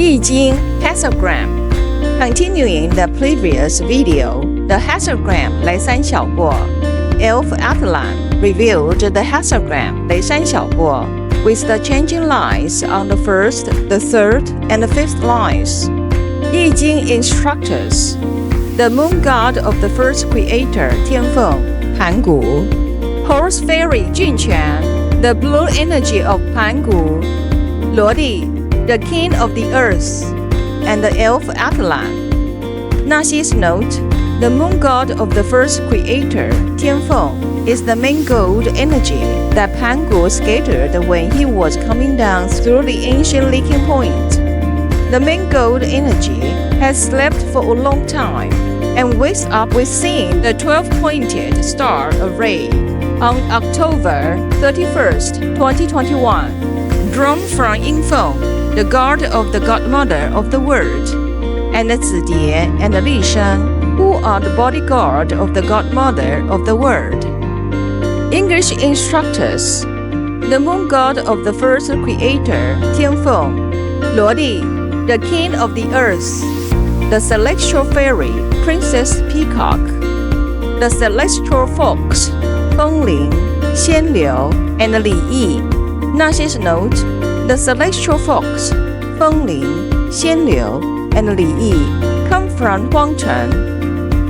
易经 hexagram. Continuing the previous video, the hexagram 雷山小过, Elf Atlan reviewed the hexagram 雷山小过 with the changing lines on the first, the third, and the fifth lines. 易经 instructors. The moon god of the first creator, Tian-feng, 盘古. Horse fairy 俊权, the blue energy of 盘古. 罗帝, the king of the earth, and the elf Atlan. Naxi's note, the moon god of the first creator, Tian-feng, is the main gold energy that Pangu scattered when he was coming down through the ancient leaking point. The main gold energy has slept for a long time and wakes up with seeing the 12-pointed star array on October 31st, 2021, drawn from Yin-feng, the god of the godmother of the world, and the Zidie and the Li Shan, who are the bodyguard of the godmother of the world. English instructors. The moon god of the first creator, Tian-feng, Lodi, the king of the earth, the celestial fairy, princess peacock, the celestial fox, Fengling, Xianliu, and Li Yi. Naxi's note, the celestial fox, Fengling, Xianliu, and Li Yi come from Huangcheng.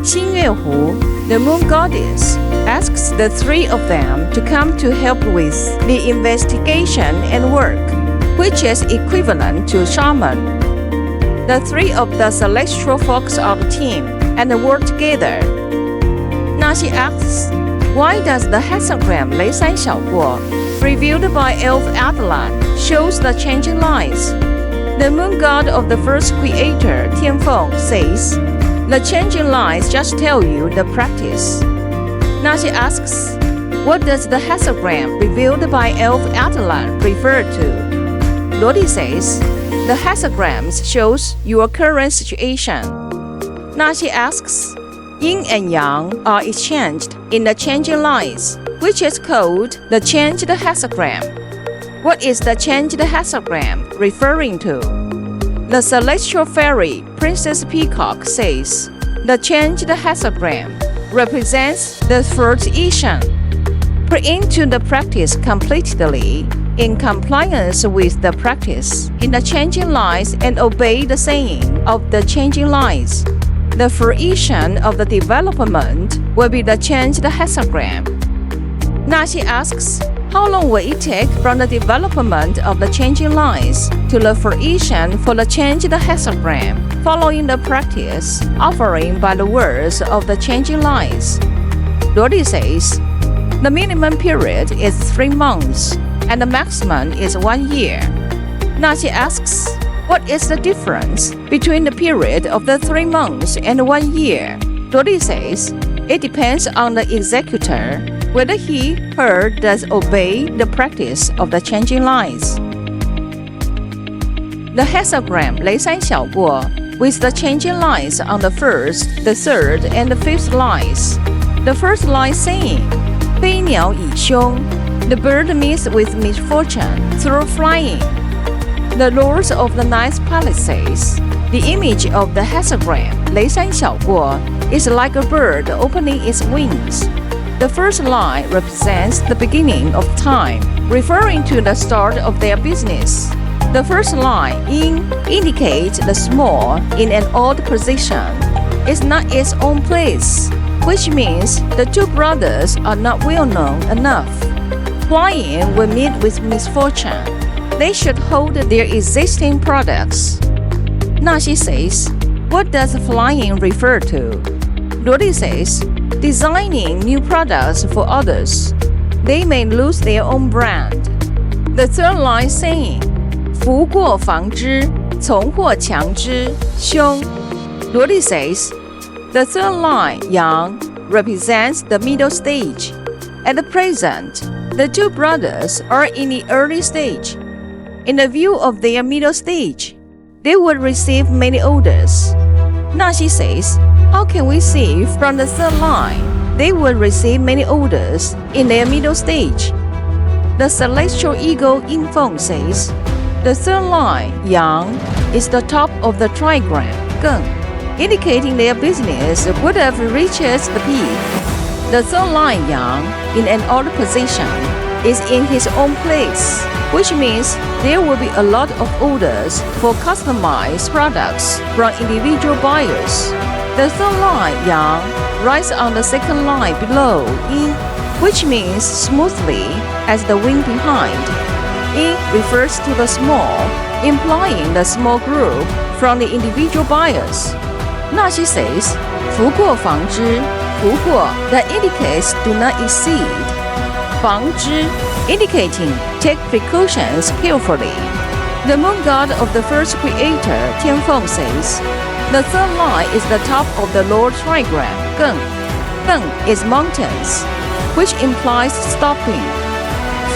Xinyehu, the moon goddess, asks the three of them to come to help with the investigation and work, which is equivalent to shaman. The three of the celestial folks are the team and work together. Naxi asks, why does the hexagram 雷山小过, revealed by Elf Atlan, shows the changing lines? The moon god of the first creator, Tian-feng, says, the changing lines just tell you the practice. Naxi asks, what does the hexagram revealed by Elf Atlan refer to? Lodi says, the hexagrams shows your current situation. Naxi asks, Yin and Yang are exchanged in the changing lines, which is called the changed hexagram. What is the changed hexagram referring to? The celestial fairy, Princess Peacock, says, the changed hexagram represents the third Ishan. Put into the practice completely, in compliance with the practice, in the changing lines and obey the saying of the changing lines. The fruition of the development will be the changed hexagram. Naxi asks, how long will it take from the development of the changing lines to the fruition for the changed hexagram, following the practice offering by the words of the changing lines? Lodi says, the minimum period is 3 months, and the maximum is 1 year. Naxi asks, what is the difference between the period of the 3 months and 1 year? Lodi says, it depends on the executor, whether he, her does obey the practice of the changing lines. The hexagram 雷山小过 with the changing lines on the first, the third, and the fifth lines. The first line saying, 飞鸟以凶, the bird meets with misfortune through flying. The lords of the ninth palace says, the image of the hexagram 雷山小过 is like a bird opening its wings. The first line represents the beginning of time, referring to the start of their business. The first line, yin, indicates the small in an odd position. It's not its own place, which means the two brothers are not well known enough. Flying will meet with misfortune. They should hold their existing products. Naxi says, what does flying refer to? Lodi says, designing new products for others. They may lose their own brand. The third line saying, 福过防之, 从祸强之, 凶. Lodi says, the third line, yang, represents the middle stage. At the present, the two brothers are in the early stage. In the view of their middle stage, they would receive many orders. Naxi says, how can we see from the third line they will receive many orders in their middle stage? The celestial eagle Yin-feng says, The third line, Yang, is the top of the trigram, Geng, indicating their business would have reached the peak. The third line, Yang, in an order position, is in his own place, which means there will be a lot of orders for customized products from individual buyers. The third line, Yang, rides on the second line below, Yin, which means smoothly as the wind behind. Yin refers to the small, implying the small group from the individual buyers. Naxi says, 福过防之, 福过 that indicates do not exceed. 防之 indicating take precautions carefully. The moon god of the first creator, Tian-feng, says, the third line is the top of the Lord trigram, Geng. Geng is mountains, which implies stopping.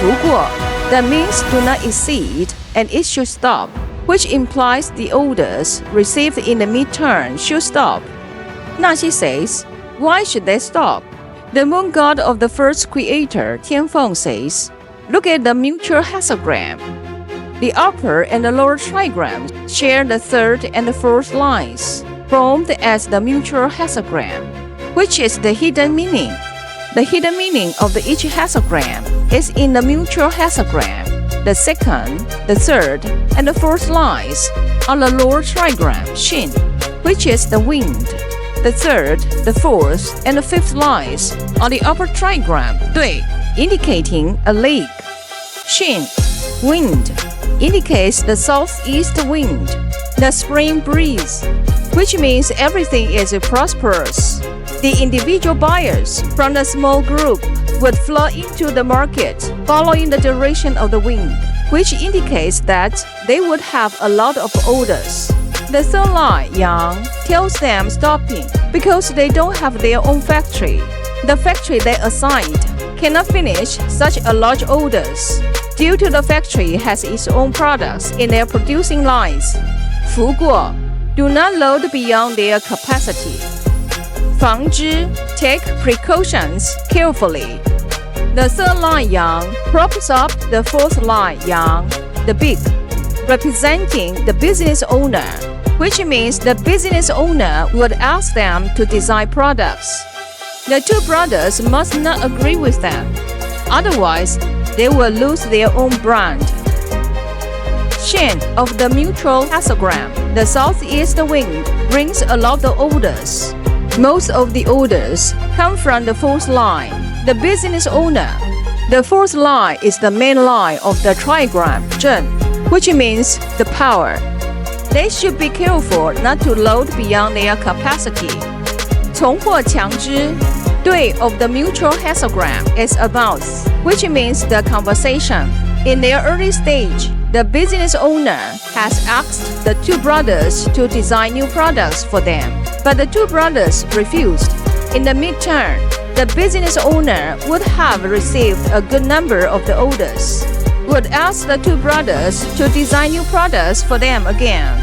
福过 that means do not exceed and it should stop, which implies the orders received in the midterm should stop. Naxi says, why should they stop? The moon god of the first creator, Tian-feng, says, look at the mutual hexagram. The upper and the lower trigrams share the third and the fourth lines, formed as the mutual hexagram, which is the hidden meaning. The hidden meaning of each hexagram is in the mutual hexagram. The second, the third, and the fourth lines on the lower trigram, Shin, which is the wind. The third, the fourth, and the fifth lines on the upper trigram, Dui, indicating a lake. Shin, wind, indicates the southeast wind, the spring breeze, which means everything is prosperous. The individual buyers from the small group would flow into the market following the direction of the wind, which indicates that they would have a lot of orders. The third line, Yang, tells them stopping because they don't have their own factory. The factory they assigned cannot finish such a large orders due to the factory has its own products in their producing lines. 福过 do not load beyond their capacity. 防之 take precautions carefully. The third line, Yang, props up the fourth line, Yang, the big, representing the business owner, which means the business owner would ask them to design products. The two brothers must not agree with them, otherwise they will lose their own brand. Shin of the mutual hexagram, the southeast wind brings a lot of orders. Most of the orders come from the fourth line, the business owner. The fourth line is the main line of the trigram, Zhen, which means the power. They should be careful not to load beyond their capacity. 从获强之 Dui of the mutual hexagram is a mouse, which means the conversation. In their early stage, the business owner has asked the two brothers to design new products for them, but the two brothers refused. In the midterm, the business owner would have received a good number of the orders, would ask the two brothers to design new products for them again.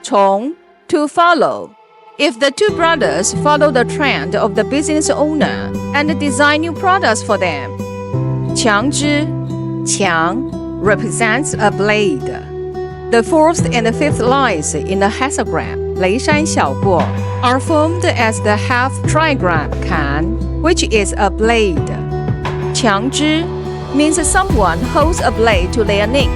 从 to follow. If the two brothers follow the trend of the business owner and design new products for them. 强之 Qiang represents a blade. The fourth and the fifth lines in the hexagram, 雷山小过, are formed as the half trigram Kan, which is a blade. 强之 means someone holds a blade to their neck.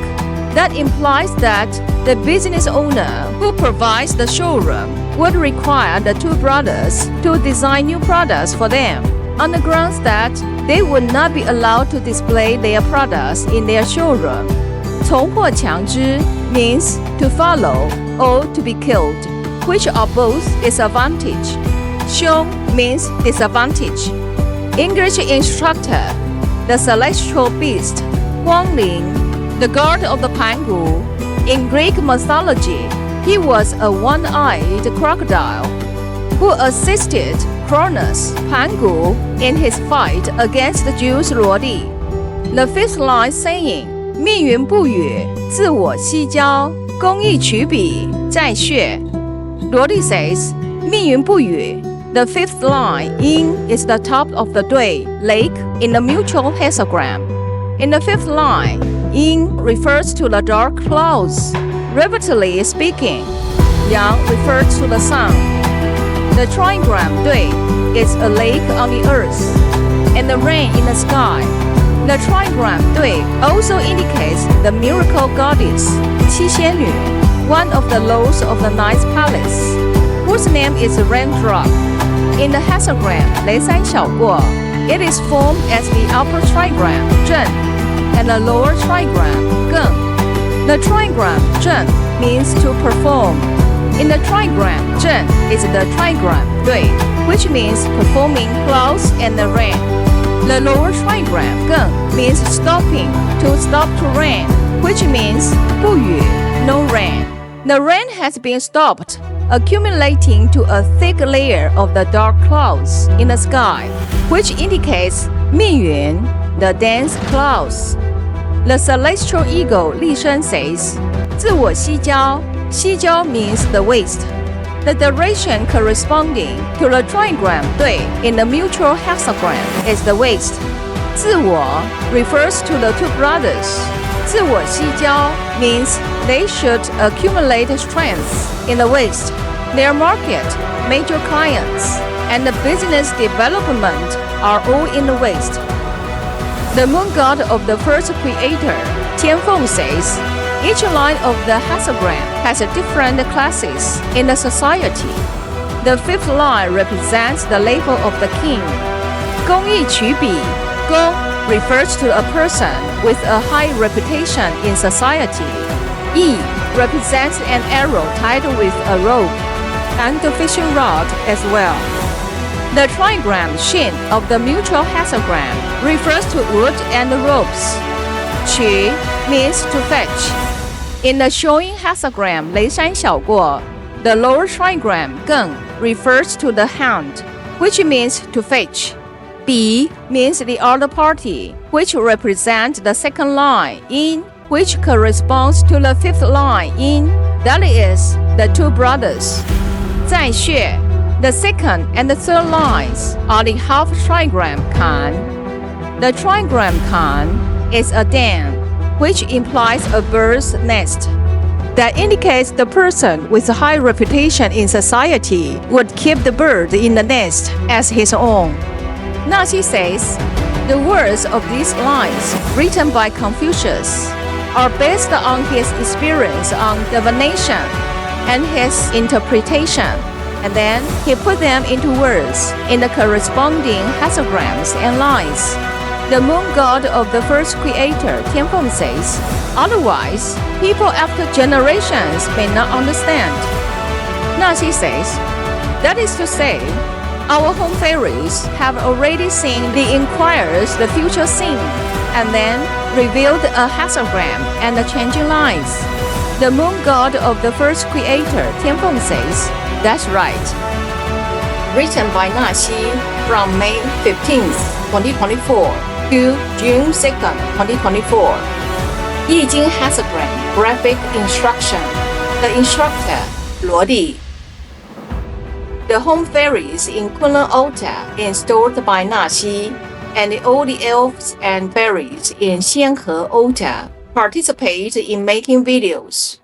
That implies that the business owner who provides the showroom would require the two brothers to design new products for them, on the grounds that they would not be allowed to display their products in their showroom. 从获强之 means to follow or to be killed, which are both disadvantage. 凶 means disadvantage. English instructor, the celestial beast, 光灵, the god of the Pangu. In Greek mythology, he was a one-eyed crocodile who assisted Cronus, Pangu, in his fight against the Jews Luodi. The fifth line saying, 命云不语，自我西交，公义取彼，在穴. Luodi says, 命云不语. The fifth line, Yin, is the top of the Dui, lake, in the mutual hexagram. In the fifth line, Yin refers to the dark clouds. Relatively speaking, Yang refers to the sun. The trigram 对 is a lake on the earth, and the rain in the sky. The trigram 对 also indicates the miracle goddess, 七仙女, one of the lords of the Night's Palace, whose name is Raindrop. In the hexagram 雷山小过, it is formed as the upper trigram 正 and the lower trigram 艮. The trigram 正 means to perform. In the trigram 正 is the trigram 对, which means performing clouds and the rain. The lower trigram 艮 means stopping, to stop to rain, which means 不雨 no rain. The rain has been stopped, accumulating to a thick layer of the dark clouds in the sky, which indicates 密云, the dense clouds. The celestial eagle 立身 says, 自我西郊, 西郊 means the waist. The direction corresponding to the trigram 对 in the mutual hexagram is the waist. 自我 refers to the two brothers. 自我西郊 means they should accumulate strength in the waist. Their market, major clients, and the business development are all in the waist. The moon god of the first creator, Tian-feng says, each line of the hexagram has different classes in the society. The fifth line represents the level of the king. 公义取比, 公 refers to a person with a high reputation in society. Yi represents an arrow tied with a rope, and the fishing rod as well. The trigram Shin of the mutual hexagram refers to wood and ropes. Qu means to fetch. In the showing hexagram 雷山小过, the lower trigram 艮 refers to the hand, which means to fetch. Bi means the other party, which represents the second line yin, which corresponds to the fifth line yin, that is, the two brothers. 在穴, the second and the third lines are the half trigram kan. The trigram kan is a den, which implies a bird's nest. That indicates the person with a high reputation in society would keep the bird in the nest as his own. Naxi says, the words of these lines, written by Confucius, are based on his experience on divination and his interpretation, and then he put them into words in the corresponding hexagrams and lines. The moon god of the first creator, Tian-feng says, otherwise, people after generations may not understand. Naxi says, that is to say, our home fairies have already seen the inquirers the future scene, and then revealed a hexagram and the changing lines. The moon god of the first creator, Tian-feng says, that's right. Written by Naxi from May 15th, 2024 to June 2nd, 2024. 易经 hexagram graphic instruction. The instructor, 罗莉. The home fairies in Kunlun Altar installed by Naxi, and all the elves and fairies in Xianhe Altar participate in making videos.